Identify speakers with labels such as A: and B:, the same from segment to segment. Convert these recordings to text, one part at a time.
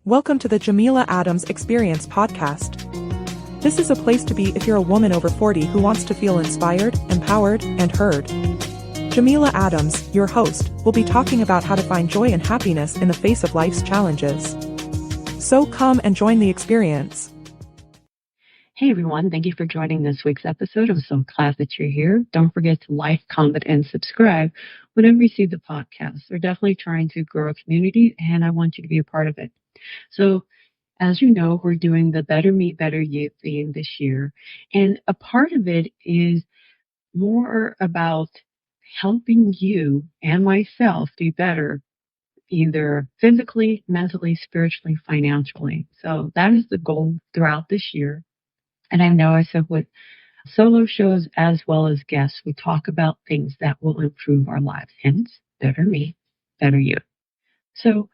A: Welcome to the Jameela Adams Experience podcast. This is a place to be if you're a woman over 40 who wants to feel inspired, empowered, and heard. Jameela Adams, your host, will be talking about how to find joy and happiness in the face of life's challenges. So come and join the experience.
B: Hey everyone, thank you for joining this week's episode. I'm so glad that you're here. Don't forget to like, comment, and subscribe whenever you see the podcast. We're definitely trying to grow a community and I want you to be a part of it. So as you know, we're doing the Better Me, Better You theme this year. And a part of it is more about helping you and myself do better, either physically, mentally, spiritually, financially. So that is the goal throughout this year. And I know I said with solo shows as well as guests, we talk about things that will improve our lives. Hence, better me, better you. So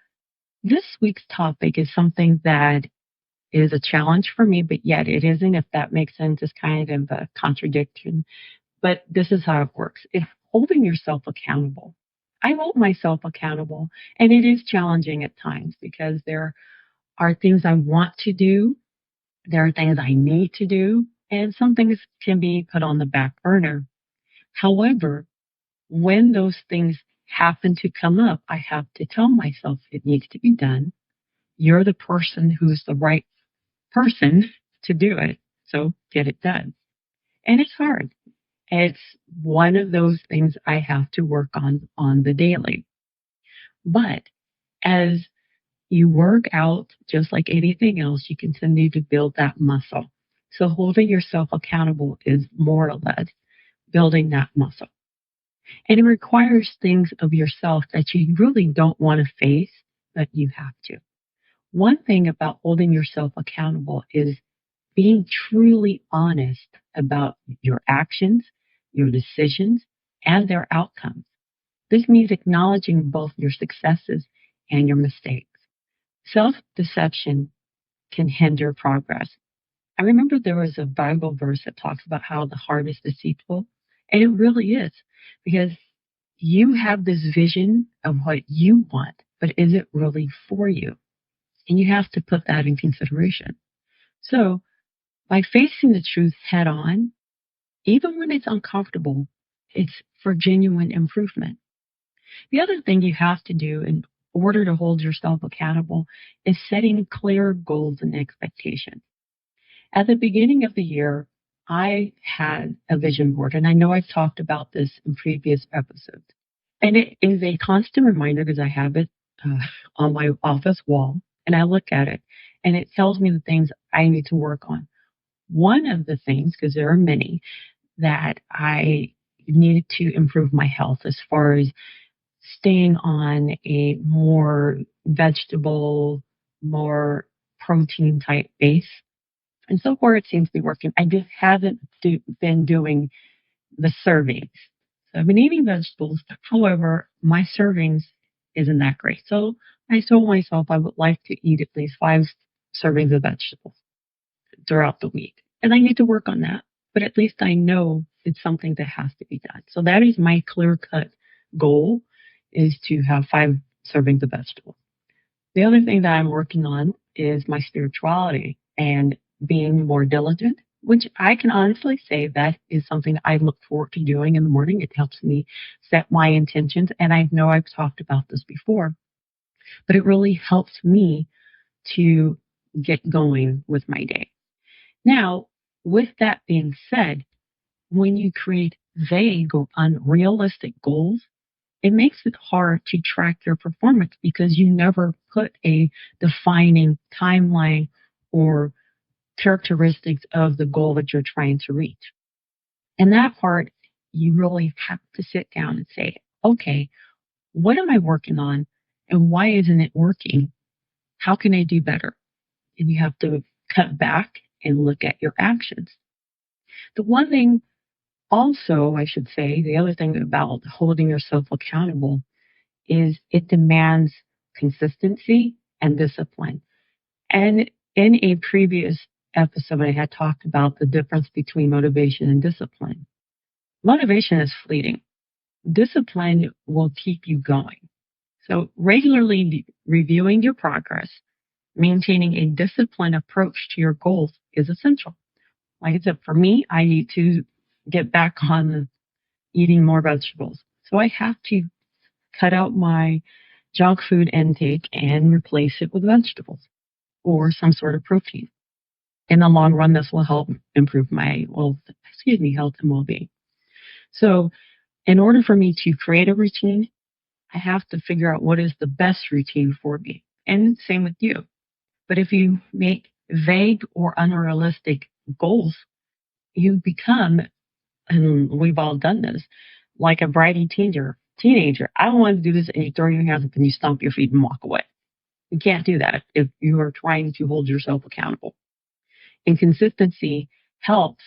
B: this week's topic is something that is a challenge for me, but yet it isn't, if that makes sense. It's kind of a contradiction, but this is how it works. It's holding yourself accountable. I hold myself accountable, and it is challenging at times because there are things I want to do. There are things I need to do, and some things can be put on the back burner. However, when those things happen to come up, I have to tell myself it needs to be done. You're the person who's the right person to do it. So get it done. And it's hard. It's one of those things I have to work on the daily. But as you work out, just like anything else, you continue to build that muscle. So holding yourself accountable is more or less building that muscle. And it requires things of yourself that you really don't want to face, but you have to. One thing about holding yourself accountable is being truly honest about your actions, your decisions, and their outcomes. This means acknowledging both your successes and your mistakes. Self-deception can hinder progress. I remember there was a Bible verse that talks about how the heart is deceitful, and it really is, because you have this vision of what you want, but is it really for you? And you have to put that in consideration. So by facing the truth head on, even when it's uncomfortable, it's for genuine improvement. The other thing you have to do in order to hold yourself accountable is setting clear goals and expectations. At the beginning of the year, I had a vision board, and I know I've talked about this in previous episodes. And it is a constant reminder because I have it on my office wall, and I look at it, and it tells me the things I need to work on. One of the things, because there are many, that I needed to improve my health as far as staying on a more vegetable, more protein type base. And so far it seems to be working. I just haven't been doing the servings. So I've been eating vegetables. However, my servings isn't that great. So I told myself I would like to eat at least 5 servings of vegetables throughout the week. And I need to work on that. But at least I know it's something that has to be done. So that is my clear-cut goal, is to have 5 servings of vegetables. The other thing that I'm working on is my spirituality and being more diligent, which I can honestly say that is something I look forward to doing in the morning. It helps me set my intentions. And I know I've talked about this before, but it really helps me to get going with my day. Now, with that being said, when you create vague or unrealistic goals, it makes it hard to track your performance because you never put a defining timeline or characteristics of the goal that you're trying to reach. And that part, you really have to sit down and say, okay, what am I working on and why isn't it working? How can I do better? And you have to cut back and look at your actions. The one thing also, I should say, the other thing about holding yourself accountable is it demands consistency and discipline. And in a previous episode, I had talked about the difference between motivation and discipline. Motivation is fleeting. Discipline will keep you going. So regularly reviewing your progress, Maintaining a disciplined approach to your goals is essential. Like I said, for me, I need to get back on eating more vegetables. So I have to cut out my junk food intake and replace it with vegetables or some sort of protein. In the long run, this will help improve my, health and well being. So, in order for me to create a routine, I have to figure out what is the best routine for me. And same with you. But if you make vague or unrealistic goals, you become, and we've all done this, like a bratty teenager. I don't want to do this, and you throw your hands up and you stomp your feet and walk away. You can't do that if you are trying to hold yourself accountable. And consistency helps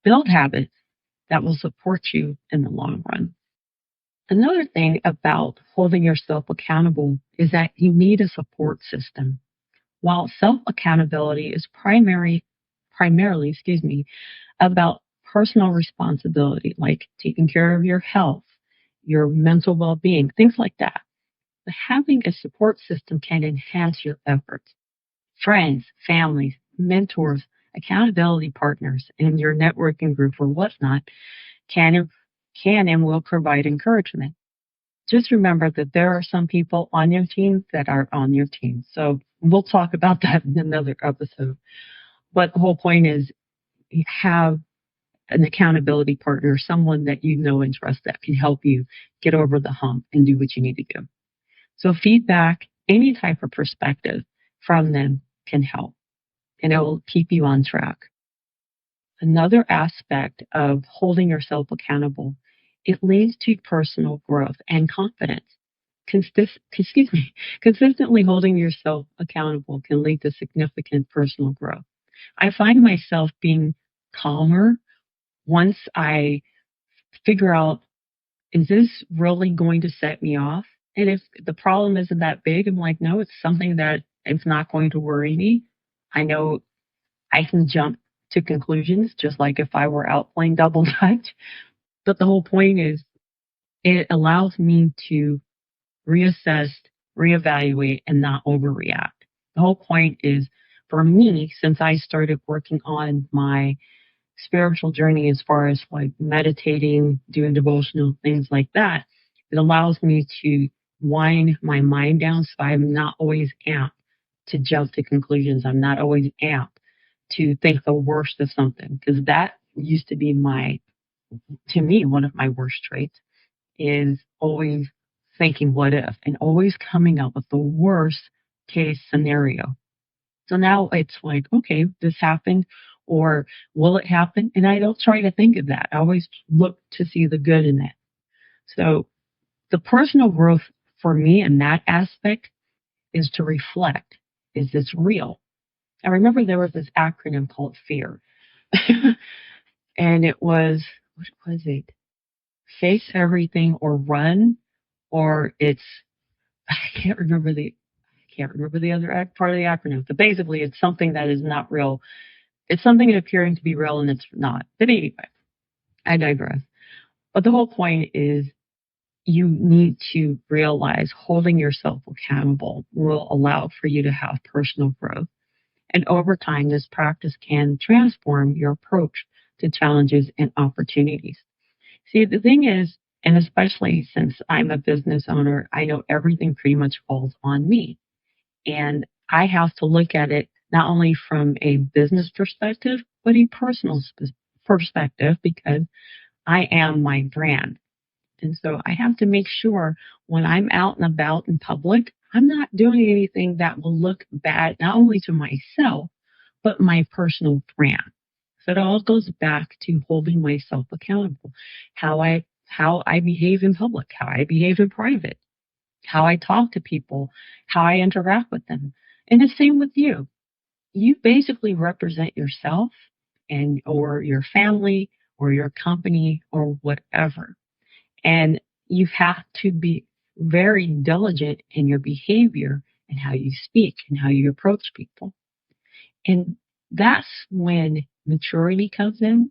B: build habits that will support you in the long run. Another thing about holding yourself accountable is that you need a support system. While self accountability is primarily, about personal responsibility, like taking care of your health, your mental well being, things like that. But having a support system can enhance your efforts. Friends, families, mentors, accountability partners, and your networking group or whatnot can, can and will provide encouragement. Just remember that there are some people on your team that are on your team. So we'll talk about that in another episode. But the whole point is you have an accountability partner, someone that you know and trust that can help you get over the hump and do what you need to do. So feedback, any type of perspective from them can help and it will keep you on track. Another aspect of holding yourself accountable, it leads to personal growth and confidence. Consistently holding yourself accountable can lead to significant personal growth. I find myself being calmer once I figure out, is this really going to set me off? And if the problem isn't that big, I'm like, no, it's something that it's not going to worry me. I know I can jump to conclusions just like if I were out playing double dutch. But the whole point is it allows me to reassess, reevaluate, and not overreact. The whole point is for me, since I started working on my spiritual journey as far as like meditating, doing devotional things like that, it allows me to wind my mind down so I'm not always amped to jump to conclusions. I'm not always amped to think the worst of something because that used to be to me, one of my worst traits is always thinking what if and always coming up with the worst case scenario. So now it's like, okay, this happened or will it happen? And I don't try to think of that. I always look to see the good in it. So the personal growth for me in that aspect is to reflect. Is this real? I remember there was this acronym called FEAR. And it was, what was it? Face everything or run, or it's, I can't remember the other part of the acronym. But basically, it's something that is not real. It's something appearing to be real and it's not. But anyway, I digress. But the whole point is you need to realize holding yourself accountable will allow for you to have personal growth. And over time, this practice can transform your approach to challenges and opportunities. See, the thing is, and especially since I'm a business owner, I know everything pretty much falls on me. And I have to look at it not only from a business perspective, but a personal perspective because I am my brand. And so I have to make sure when I'm out and about in public, I'm not doing anything that will look bad, not only to myself, but my personal brand. So it all goes back to holding myself accountable. How I behave in public, how I behave in private, how I talk to people, how I interact with them. And the same with you. You basically represent yourself and or your family or your company or whatever. And you have to be very diligent in your behavior and how you speak and how you approach people. And that's when maturity comes in.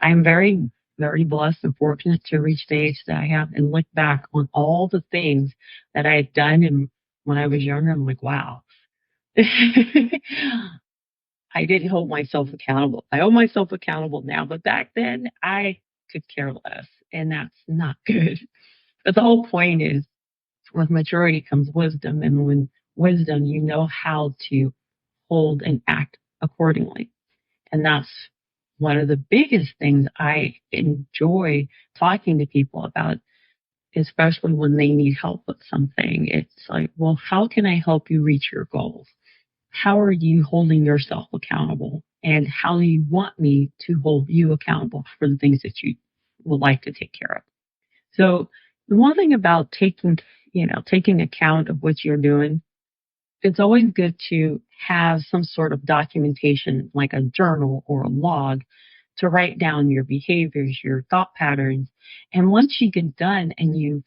B: I'm very, very blessed and fortunate to reach the age that I have and look back on all the things that I had done. And when I was younger, I'm like, wow. I didn't hold myself accountable. I hold myself accountable now, but back then I could care less, and that's not good. But the whole point is, with maturity comes wisdom, and when wisdom, you know how to hold and act accordingly. And that's one of the biggest things I enjoy talking to people about, especially when they need help with something. It's like, well, how can I help you reach your goals? How are you holding yourself accountable? And how do you want me to hold you accountable for the things that you would like to take care of? So the one thing about taking account of what you're doing, it's always good to have some sort of documentation, like a journal or a log, to write down your behaviors, your thought patterns. And once you get done and you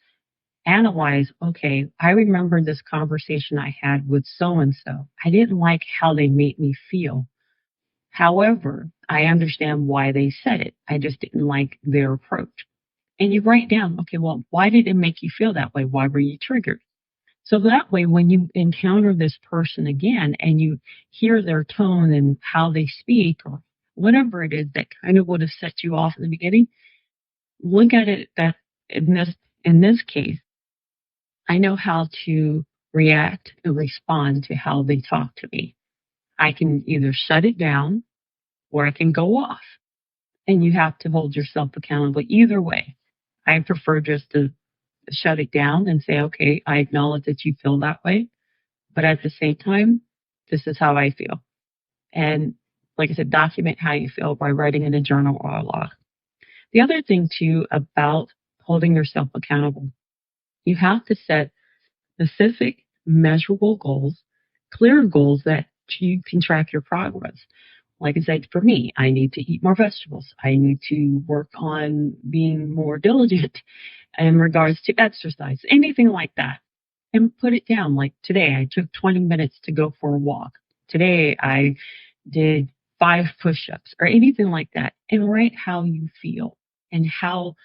B: analyze, okay, I remember this conversation I had with so and so. I didn't like how they made me feel. However, I understand why they said it. I just didn't like their approach. And you write down, okay, well, why did it make you feel that way? Why were you triggered? So that way, when you encounter this person again and you hear their tone and how they speak or whatever it is that kind of would have set you off in the beginning, look at it that in this case, I know how to react and respond to how they talk to me. I can either shut it down or I can go off. And you have to hold yourself accountable either way. I prefer just to shut it down and say, okay, I acknowledge that you feel that way. But at the same time, this is how I feel. And like I said, document how you feel by writing in a journal or a log. The other thing, too, about holding yourself accountable, you have to set specific, measurable goals, clear goals that you can track your progress. Like I said, for me, I need to eat more vegetables. I need to work on being more diligent in regards to exercise, anything like that. And put it down. Like today, I took 20 minutes to go for a walk. Today, I did 5 push-ups or anything like that. And write how you feel and how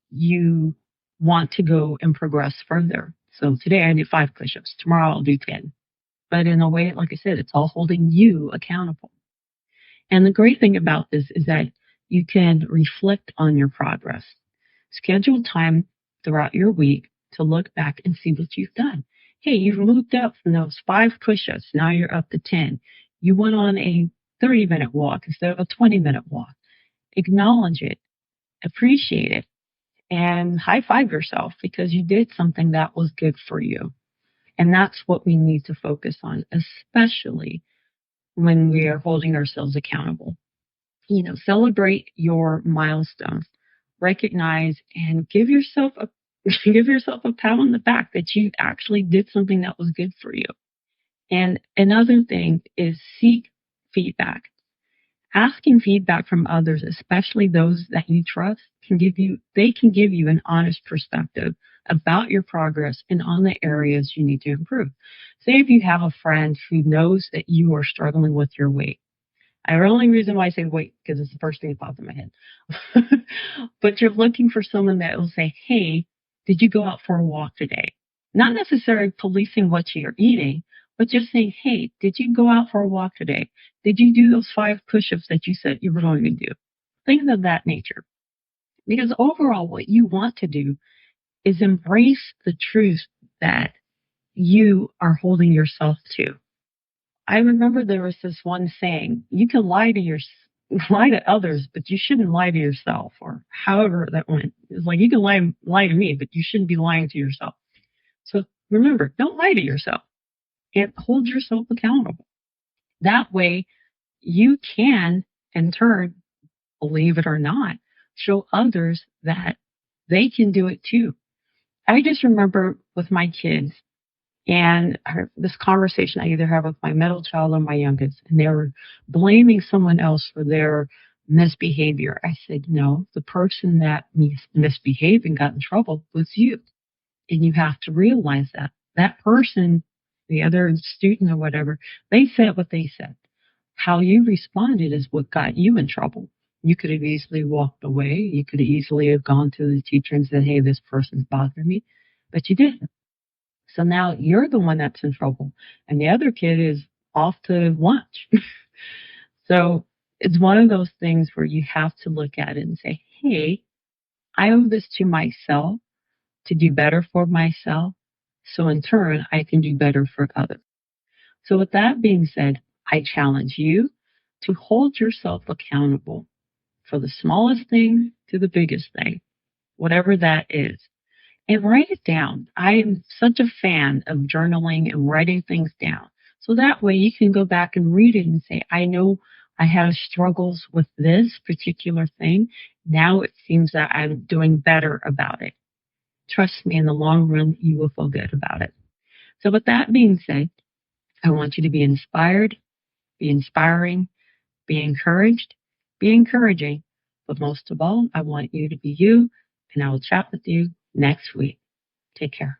B: you want to go and progress further. So today I did 5 push-ups. Tomorrow I'll do 10. But in a way, like I said, it's all holding you accountable. And the great thing about this is that you can reflect on your progress. Schedule time throughout your week to look back and see what you've done. Hey, you've moved up from those 5 push-ups. Now you're up to 10. You went on a 30-minute walk instead of a 20-minute walk. Acknowledge it, appreciate it, and high five yourself because you did something that was good for you. And that's what we need to focus on, especially when we are holding ourselves accountable. Celebrate your milestones, recognize and give yourself a give yourself a pat on the back that you actually did something that was good for you. And another thing is seek feedback. Asking feedback from others, especially those that you trust, they can give you an honest perspective about your progress and on the areas you need to improve. Say if you have a friend who knows that you are struggling with your weight. The only reason why I say weight because it's the first thing that pops in my head. But you're looking for someone that will say, "Hey, did you go out for a walk today?" Not necessarily policing what you're eating, but just saying, "Hey, did you go out for a walk today? Did you do those 5 push-ups that you said you were going to do?" Things of that nature. Because overall, what you want to do is embrace the truth that you are holding yourself to. I remember there was this one saying, you can lie to others, but you shouldn't lie to yourself, or however that went. It's like you can lie to me, but you shouldn't be lying to yourself. So remember, don't lie to yourself and hold yourself accountable. That way you can, in turn, believe it or not, show others that they can do it too. I just remember with my kids, and this conversation I either have with my middle child or my youngest, and they were blaming someone else for their misbehavior. I said, no, the person that misbehaved and got in trouble was you. And you have to realize that that person, the other student or whatever, they said what they said. How you responded is what got you in trouble. You could have easily walked away. You could have easily have gone to the teacher and said, hey, this person's bothering me, but you didn't. So now you're the one that's in trouble. And the other kid is off to lunch. So it's one of those things where you have to look at it and say, hey, I owe this to myself to do better for myself. So in turn, I can do better for others. So with that being said, I challenge you to hold yourself accountable for the smallest thing to the biggest thing, whatever that is, and write it down. I am such a fan of journaling and writing things down. So that way you can go back and read it and say, I know I have struggles with this particular thing. Now it seems that I'm doing better about it. Trust me, in the long run, you will feel good about it. So with that being said, I want you to be inspired, be inspiring, be encouraged, be encouraging. But most of all, I want you to be you, and I will chat with you next week. Take care.